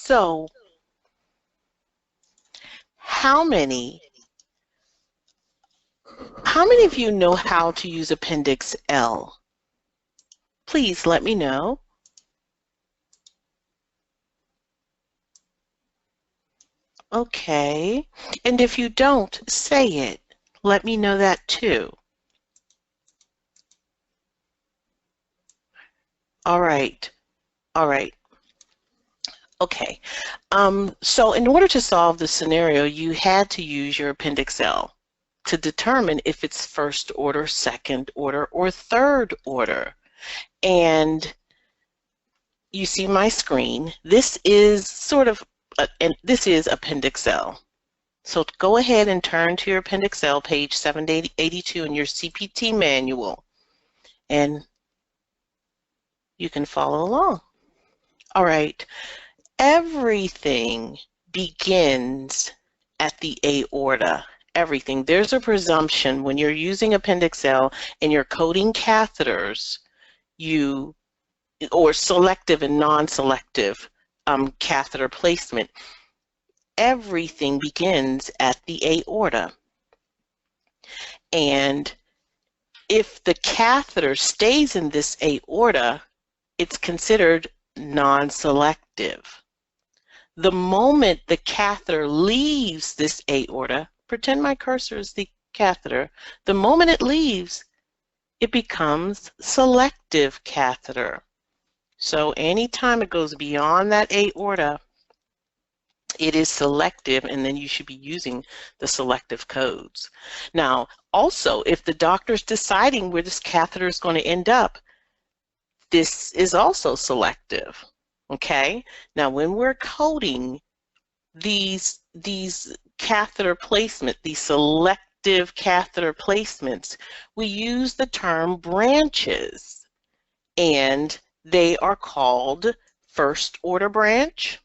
So, how many of you know how to use Appendix L? Please let me know. Okay, and if you don't, say it. Let me know that too. All right, all right. Okay, so in order to solve the scenario, you had to use your Appendix L to determine if it's first order, second order, or third order. And you see my screen. This is sort of, this is Appendix L. So go ahead and turn to your Appendix L, page 782 in your CPT manual, and you can follow along. All right, everything begins at the aorta. Everything. There's a presumption when you're using Appendix L and you're coding catheters, or selective and non-selective catheter placement, everything begins at the aorta. And if the catheter stays in this aorta, it's considered non-selective. The moment the catheter leaves this aorta, pretend my cursor is the catheter, the moment it leaves, it becomes selective catheter. So anytime it goes beyond that aorta, it is selective, and then you should be using the selective codes. Now, also, if the doctor's deciding where this catheter is going to end up, this is also selective, okay? Now, when we're coding these catheter placement, these selective catheter placements, we use the term branches, and they are called first order branch,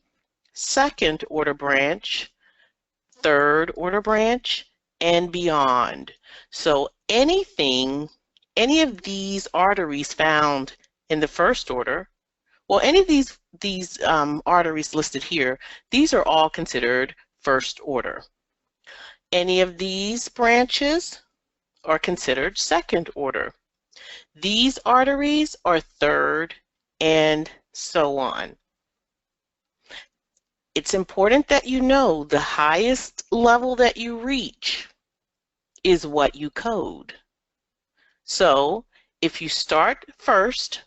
second order branch, third order branch, and beyond. So any of these arteries found in the first order, well, any of these arteries listed here, these are all considered first order. Any of these branches are considered second order. These arteries are third, and so on. It's important that you know the highest level that you reach is what you code. So if you start first,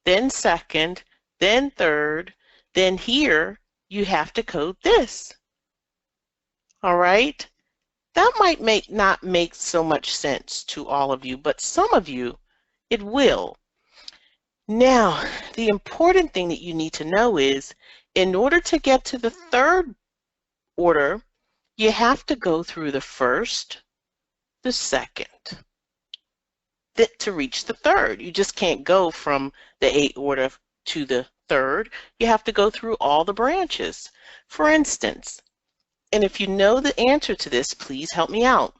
then second, then third, then here you have to code this. All right? That might not make so much sense to all of you, but some of you, it will. Now, the important thing that you need to know is, in order to get to the third order, you have to go through the first, the second, to reach the third. You just can't go from the aorta to the third. You have to go through all the branches. For instance, and if you know the answer to this, please help me out.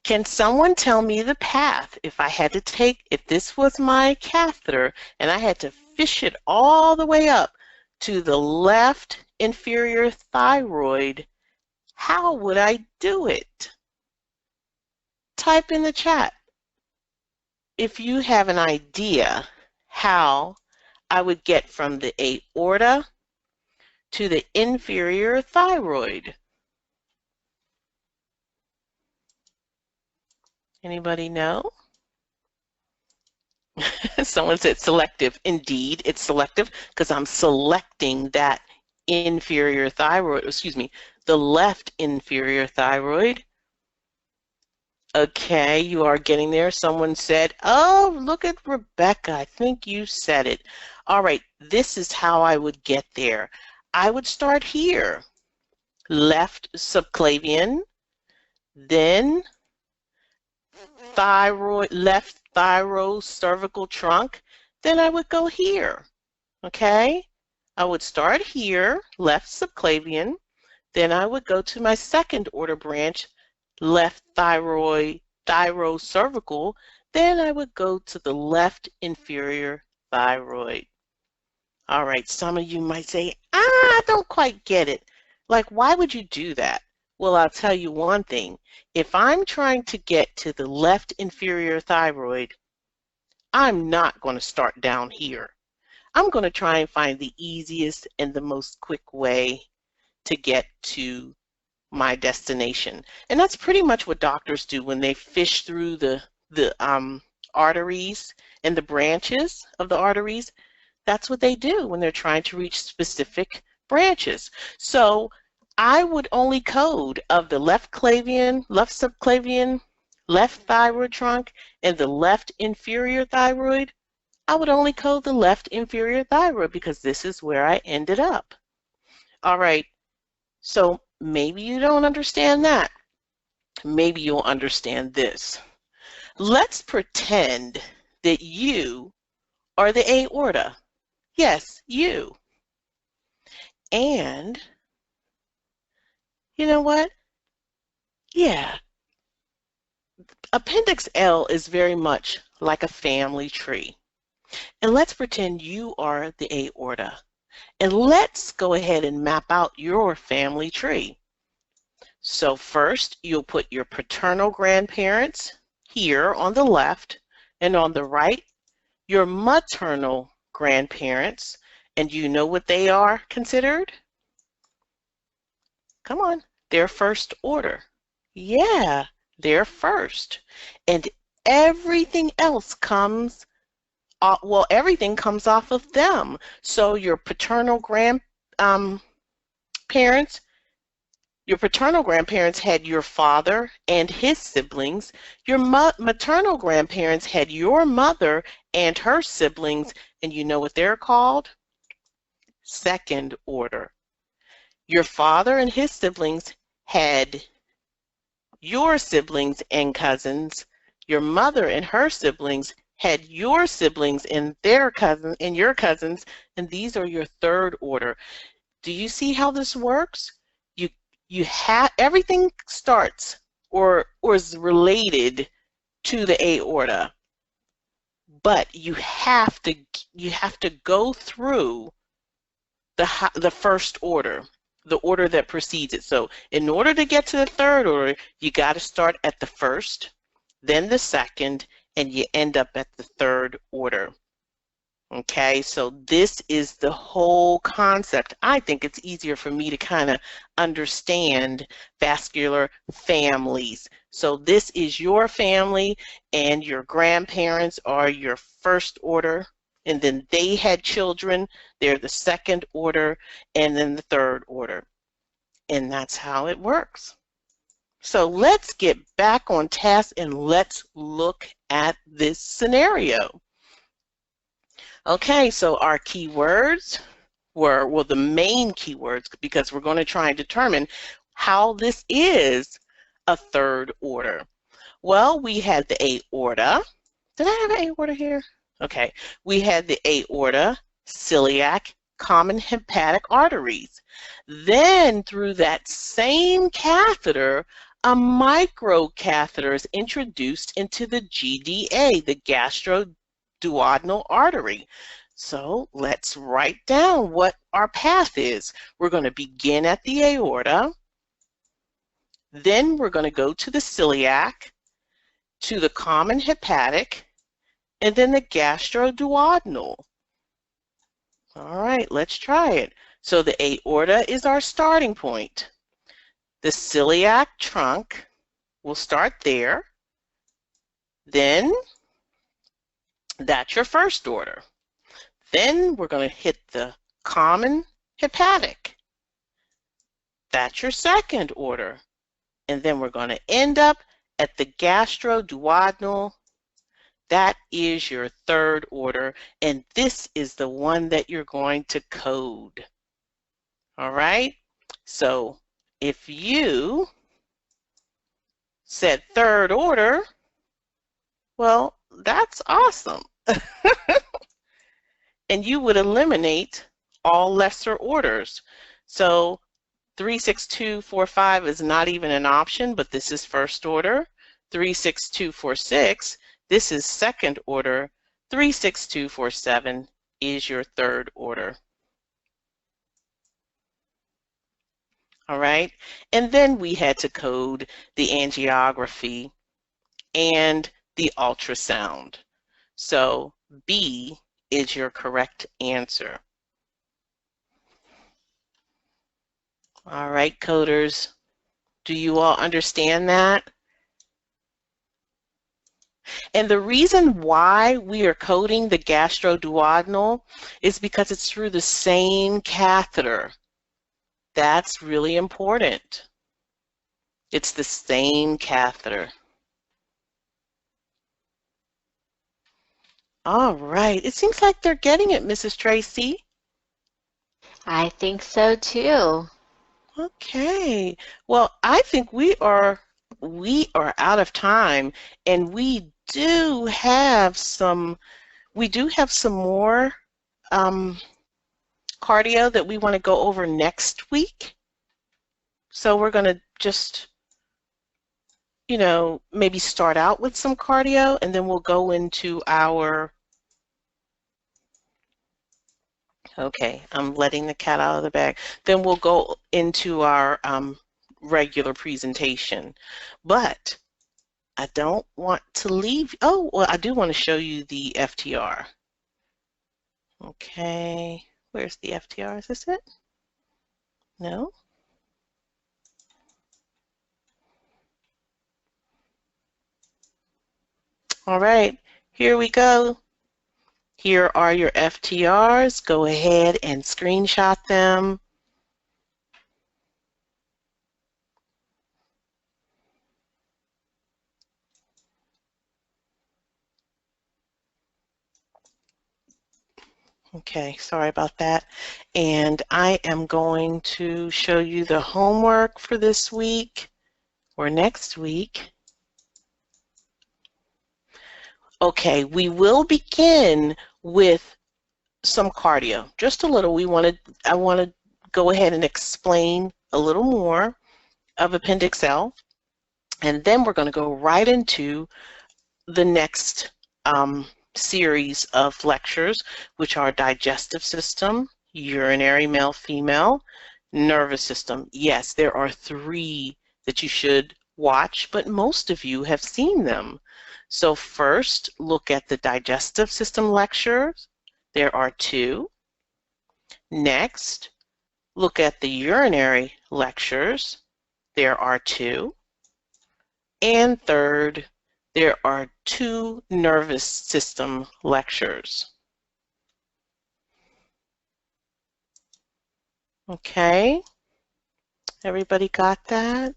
Can someone tell me the path if this was my catheter and I had to fish it all the way up to the left inferior thyroid, how would I do it? Type in the chat if you have an idea how I would get from the aorta to the inferior thyroid. Anybody know? Someone said selective. Indeed, it's selective because I'm selecting that inferior thyroid, excuse me, the left inferior thyroid. Okay, you are getting there. Someone said, oh, look at Rebecca. I think you said it. All right, this is how I would get there. I would start here, left subclavian, then thyroid, left thyrocervical trunk, then I would go here, okay? I would start here, left subclavian, then I would go to my second order branch, left thyrocervical, then I would go to the left inferior thyroid. All right, some of you might say, I don't quite get it. Like, why would you do that? Well, I'll tell you one thing. If I'm trying to get to the left inferior thyroid, I'm not going to start down here. I'm going to try and find the easiest and the most quick way to get to my destination. And that's pretty much what doctors do when they fish through the arteries and the branches of the arteries. That's what they do when they're trying to reach specific branches. So I would only code of the left clavian, left subclavian, left thyroid trunk, and the left inferior thyroid. I would only code the left inferior thyroid because this is where I ended up. All right, so maybe you don't understand that. Maybe you'll understand this. Let's pretend that you are the aorta. Yes, you. And you know what? Yeah. Appendix L is very much like a family tree. And let's pretend you are the aorta. And let's go ahead and map out your family tree. So first, you'll put your paternal grandparents here on the left, and on the right, your maternal grandparents. And you know what they are considered? Come on, they're first order. Yeah, they're first. And everything else comes, well, everything comes off of them. So your paternal grandparents, your paternal grandparents had your father and his siblings. Your maternal grandparents had your mother and her siblings, and you know what they're called? Second order. Your father and his siblings had your siblings and cousins. Your mother and her siblings had your siblings and their cousins and your cousins, and these are your third order. Do you see how this works? You have everything starts or is related to the aorta, but you have to go through the first order, the order that precedes it. So in order to get to the third order, you got to start at the first, then the second, and you end up at the third order. Okay, so this is the whole concept. I think it's easier for me to kind of understand vascular families. So this is your family, and your grandparents are your first order, and then they had children, they're the second order, and then the third order. And that's how it works. So let's get back on task and let's look at this scenario. Okay, so our keywords were, well, the main keywords, because we're going to try and determine how this is a third order. Well, we had the aorta. Did I have an aorta here? Okay, we had the aorta, celiac, common hepatic arteries. Then through that same catheter, a microcatheter is introduced into the GDA, the gastroduodenal artery. So let's write down what our path is. We're going to begin at the aorta, then we're going to go to the celiac, to the common hepatic, and then the gastroduodenal. All right, let's try it. So the aorta is our starting point. The celiac trunk, we'll start there. Then that's your first order. Then we're going to hit the common hepatic. That's your second order. And then we're going to end up at the gastroduodenal. That is your third order, and this is the one that you're going to code. All right? So if you said third order, well, that's awesome. And you would eliminate all lesser orders. So 36245 is not even an option, but this is first order. 36246, this is second order. 36247 is your third order. all right? And then we had to code the angiography and the ultrasound. So B is your correct answer. All right, coders, do you all understand that? And the reason why we are coding the gastroduodenal is because it's through the same catheter. That's really important. It's the same catheter. All right, it seems like they're getting it, Mrs. Tracy. I think so too. Okay. Well, I think we are out of time, and we do have some more cardio that we want to go over next week. So we're going to just, you know, maybe start out with some cardio, and then we'll go into our, okay, I'm letting the cat out of the bag. Then we'll go into our regular presentation. But I don't want to leave. Oh, well, I do want to show you the FTR. Okay, where's the FTR? Is this it? No? All right, here we go. Here are your FTRs. Go ahead and screenshot them. Okay, sorry about that. And I am going to show you the homework for this week or next week. Okay, we will begin with some cardio, just a little. I want to go ahead and explain a little more of Appendix L, and then we're going to go right into the next series of lectures, which are digestive system, urinary male, female, nervous system. Yes, there are 3 that you should watch, but most of you have seen them. So first, look at the digestive system lectures. There are 2. Next, look at the urinary lectures. There are 2. And third, there are 2 nervous system lectures. Okay, everybody got that?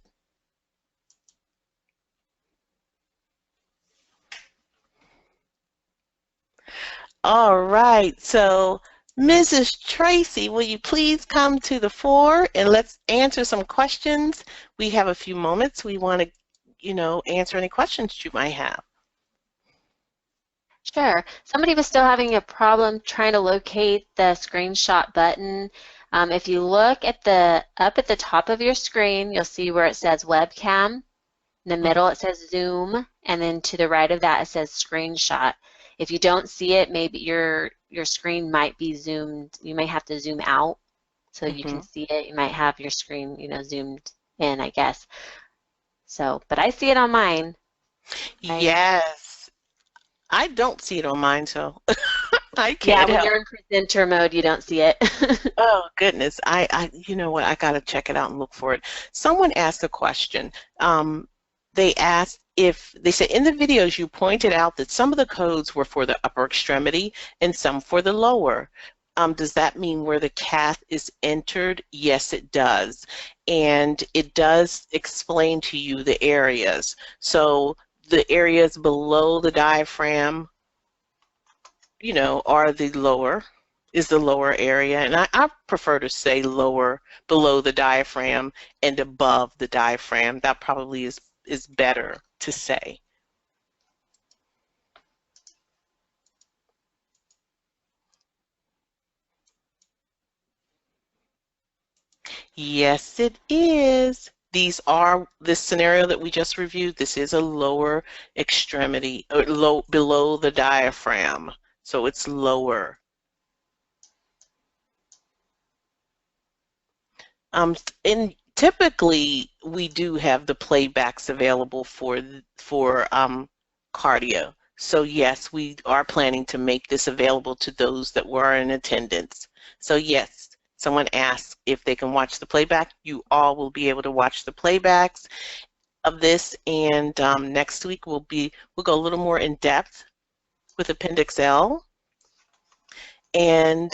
All right, so Mrs. Tracy, will you please come to the fore and let's answer some questions? We have a few moments. We want to, you know, answer any questions you might have. Sure. Somebody was still having a problem trying to locate the screenshot button. If you look at up at the top of your screen, you'll see where it says webcam. In the middle, it says Zoom, and then to the right of that, it says screenshot. If you don't see it, maybe your screen might be zoomed. You may have to zoom out so you can see it. You might have your screen, you know, zoomed in, I guess. So, but I see it on mine. Yes. I don't see it on mine, so I can't Yeah, when help. you're in presenter mode, you don't see it. Oh, goodness. You know what? I got to check it out and look for it. Someone asked a question. They asked they said in the videos you pointed out that some of the codes were for the upper extremity and some for the lower. Does that mean where the cath is entered? Yes, it does. And it does explain to you the areas. So the areas below the diaphragm, you know, are the lower, is the lower area. And I prefer to say lower, below the diaphragm and above the diaphragm. That probably is better to say. Yes, it is. This scenario that we just reviewed, this is a lower extremity, or below the diaphragm. So it's lower. And typically we do have the playbacks available for cardio. So yes, we are planning to make this available to those that were in attendance. So yes, someone asked if they can watch the playback. You all will be able to watch the playbacks of this, and next week we'll go a little more in depth with Appendix L, and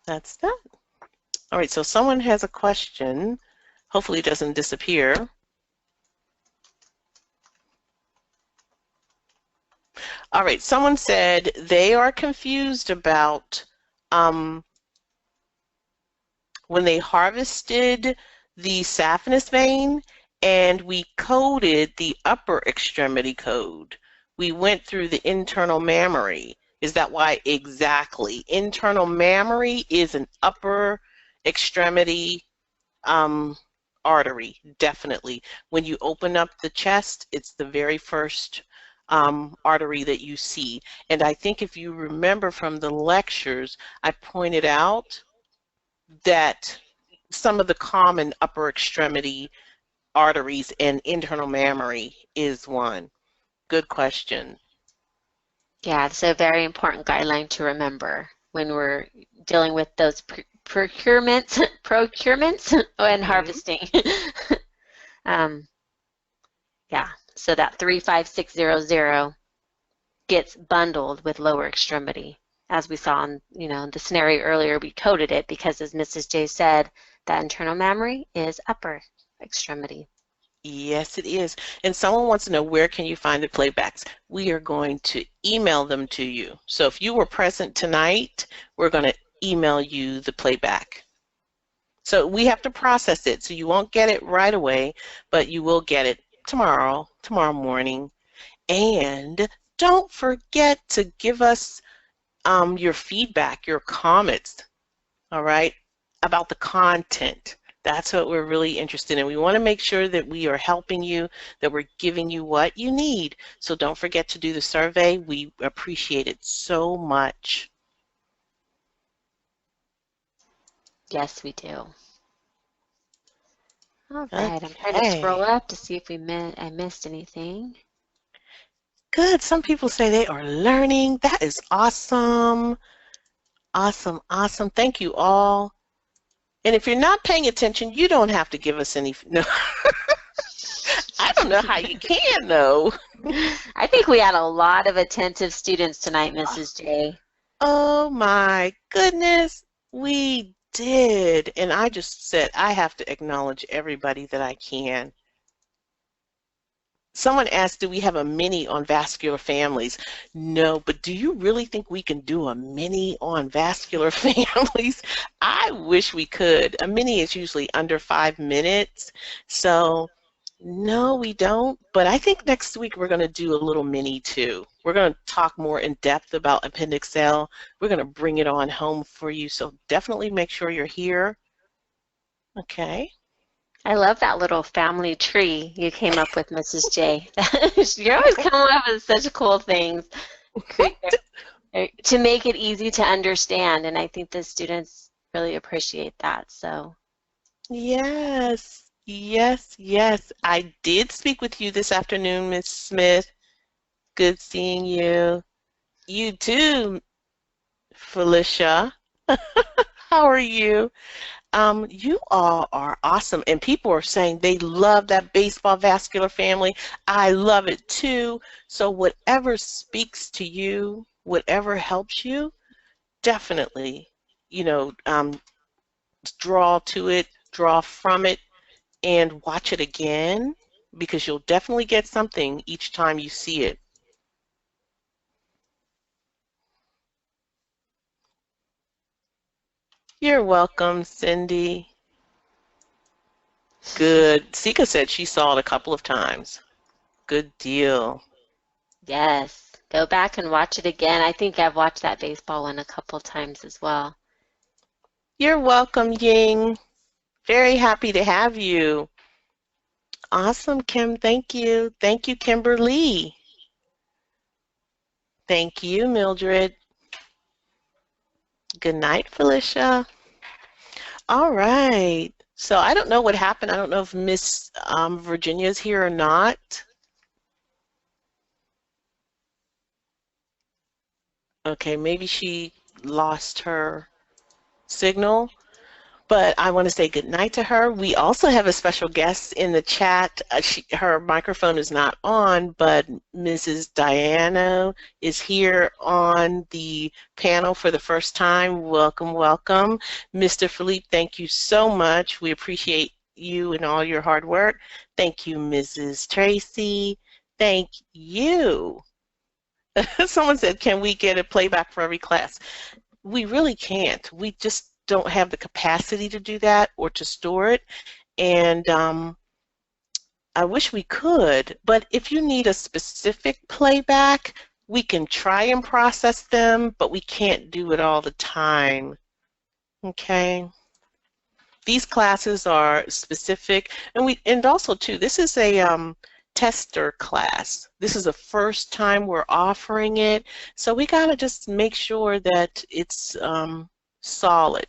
that's that. All right, so someone has a question. Hopefully it doesn't disappear. All right, someone said they are confused about when they harvested the saphenous vein and we coded the upper extremity code. We went through the internal mammary. Is that why? Exactly. Internal mammary is an upper extremity artery, definitely. When you open up the chest, it's the very first artery that you see. And I think if you remember from the lectures, I pointed out that some of the common upper extremity arteries, and internal mammary is one. Good question. Yeah, it's a very important guideline to remember when we're dealing with those procurements and harvesting. Yeah, so that 35600 gets bundled with lower extremity. As we saw in the scenario earlier, we coded it because, as Mrs. J said, that internal mammary is upper extremity. Yes, it is. And someone wants to know, where can you find the playbacks? We are going to email them to you. So if you were present tonight, we're going to email you the playback. So we have to process it, so you won't get it right away, but you will get it tomorrow morning. And don't forget to give us your feedback, your comments, all right, about the content. That's what we're really interested in. We want to make sure that we are helping you, that we're giving you what you need. So don't forget to do the survey. We appreciate it so much. Yes, we do. All right, Okay. I'm trying to scroll up to see if I missed anything. Good. Some people say they are learning. That is awesome. Awesome, awesome. Thank you all. And if you're not paying attention, you don't have to give us any. No. I don't know how you can, though. I think we had a lot of attentive students tonight, Mrs. J. Oh my goodness, we did. And I just said I have to acknowledge everybody that I can. Someone asked, do we have a mini on vascular families? No, but do you really think we can do a mini on vascular families? I wish we could. A mini is usually under 5 minutes. So no, we don't. But I think next week we're going to do a little mini too. We're going to talk more in depth about Appendix L. We're going to bring it on home for you. So definitely make sure you're here. Okay. I love that little family tree you came up with, Mrs. J. You're always coming up with such cool things to make it easy to understand, and I think the students really appreciate that. So. Yes, yes, yes. I did speak with you this afternoon, Miss Smith. Good seeing you. You too, Felicia. How are you? You all are awesome, and people are saying they love that baseball vascular family. I love it too. So whatever speaks to you, whatever helps you, definitely, draw to it, draw from it, and watch it again, because you'll definitely get something each time you see it. You're welcome, Cindy. Good. Sika said she saw it a couple of times. Good deal. Yes. Go back and watch it again. I think I've watched that baseball one a couple times as well. You're welcome, Ying. Very happy to have you. Awesome, Kim. Thank you. Thank you, Kimberly. Thank you, Mildred. Good night, Felicia. All right. So I don't know what happened. I don't know if Miss Virginia is here or not. Okay, maybe she lost her signal. But I want to say good night to her. We also have a special guest in the chat. Her microphone is not on, but Mrs. Diana is here on the panel for the first time. Welcome, welcome. Mr. Philippe, thank you so much. We appreciate you and all your hard work. Thank you, Mrs. Tracy. Thank you. Someone said, can we get a playback for every class? We really can't. We just don't have the capacity to do that or to store it. And I wish we could, but if you need a specific playback, we can try and process them, but we can't do it all the time. Okay? These classes are specific, and also too, this is a tester class. This is the first time we're offering it, so we gotta just make sure that it's solid.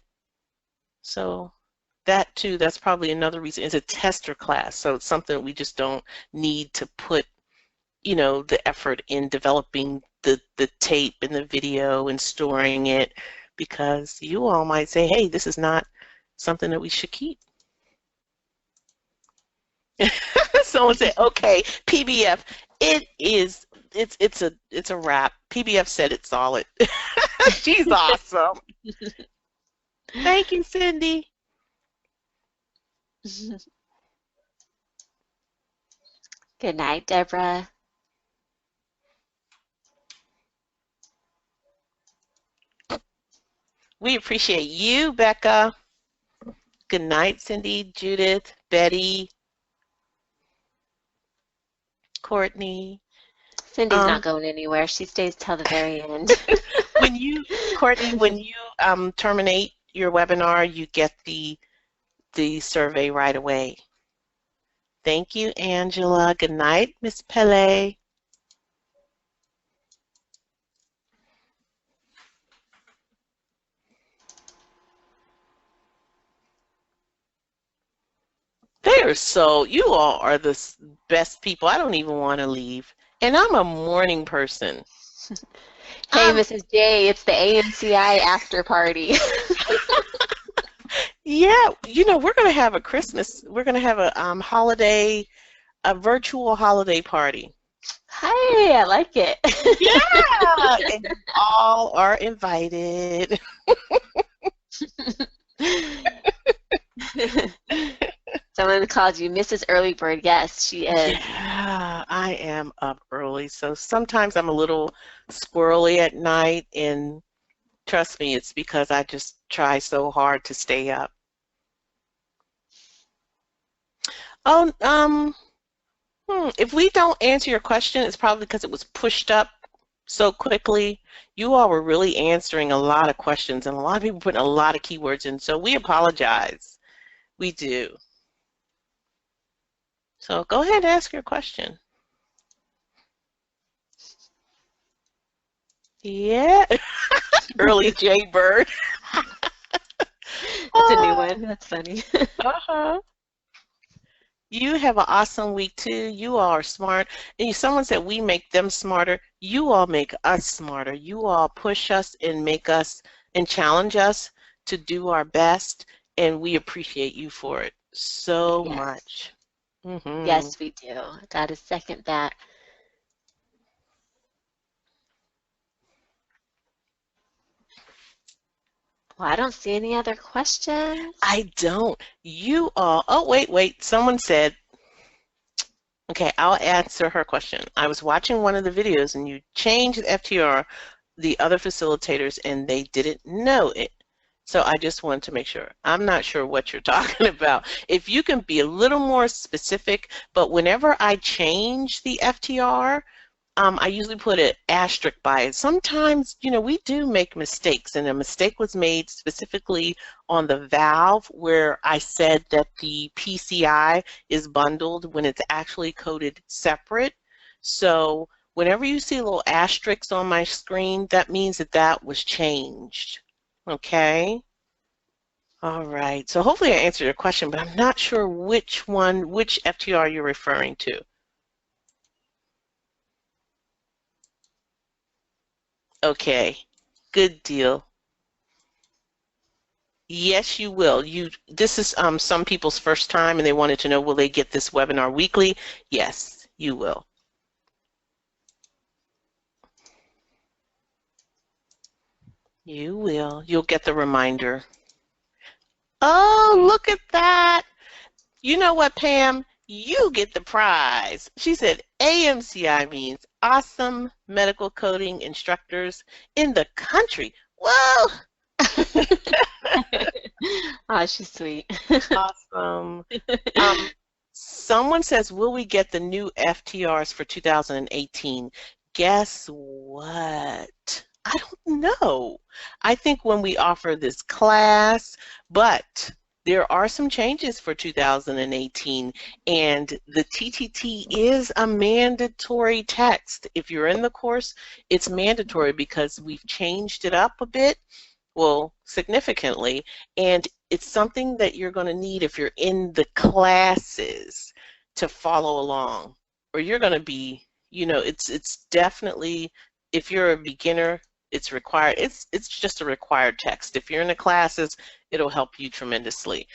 So that too, that's probably another reason. It's a tester class, so it's something we just don't need to put, you know, the effort in developing the tape and the video and storing it, because you all might say, hey, this is not something that we should keep. Someone said, okay, PBF, it's a wrap. PBF said it's solid. She's awesome. Thank you, Cindy. Good night, Deborah. We appreciate you, Becca. Good night, Cindy, Judith, Betty, Courtney. Cindy's not going anywhere. She stays till the very end. Courtney, when you terminate your webinar, you get the survey right away. Thank you, Angela. Good night, Miss Pele. You all are the best people. I don't even want to leave. And I'm a morning person. Hey, Mrs. J, it's the AMCI after party. Yeah, you know, we're going to have a virtual holiday party. Hey, I like it. Yeah, and you all are invited. Someone called you Mrs. Early Bird. Yes, she is. Yeah, I am up early, so sometimes I'm a little squirrely at night, and trust me, it's because I just try so hard to stay up. Oh, if we don't answer your question, it's probably because it was pushed up so quickly. You all were really answering a lot of questions, and a lot of people putting a lot of keywords in, so we apologize. We do. So go ahead and ask your question. Yeah. Early J Bird. That's a new one. That's funny. You have an awesome week too. You all are smart. And someone said we make them smarter. You all make us smarter. You all push us and make us and challenge us to do our best, and we appreciate you for it so much. Mm-hmm. Yes, we do. Gotta second that. Well, I don't see any other questions. I don't. You all, oh, wait. Someone said, okay, I'll answer her question. I was watching one of the videos and you changed the FTR, the other facilitators, and they didn't know it. So I just wanted to make sure. I'm not sure what you're talking about. If you can be a little more specific, but whenever I change the FTR, I usually put an asterisk by it. Sometimes, you know, we do make mistakes, and a mistake was made specifically on the valve where I said that the PCI is bundled when it's actually coded separate. So whenever you see little asterisks on my screen, that means that that was changed. Okay? All right. So hopefully I answered your question, but I'm not sure which FTR you're referring to. Okay. Good deal. Yes, you will. This is some people's first time, and they wanted to know, will they get this webinar weekly? Yes, you will. You will. You'll get the reminder. Oh, look at that. You know what, Pam? You get the prize. She said AMCI means Awesome Medical Coding Instructors in the Country. Whoa! Oh, she's sweet. Awesome. Someone says, will we get the new FTRs for 2018? Guess what? I don't know. I think when we offer this class, but there are some changes for 2018, and the TTT is a mandatory text. If you're in the course, it's mandatory because we've changed it up a bit, well, significantly, and it's something that you're going to need if you're in the classes to follow along, or you're going to be, it's definitely, if you're a beginner, it's required. It's just a required text. If you're in the classes, it'll help you tremendously.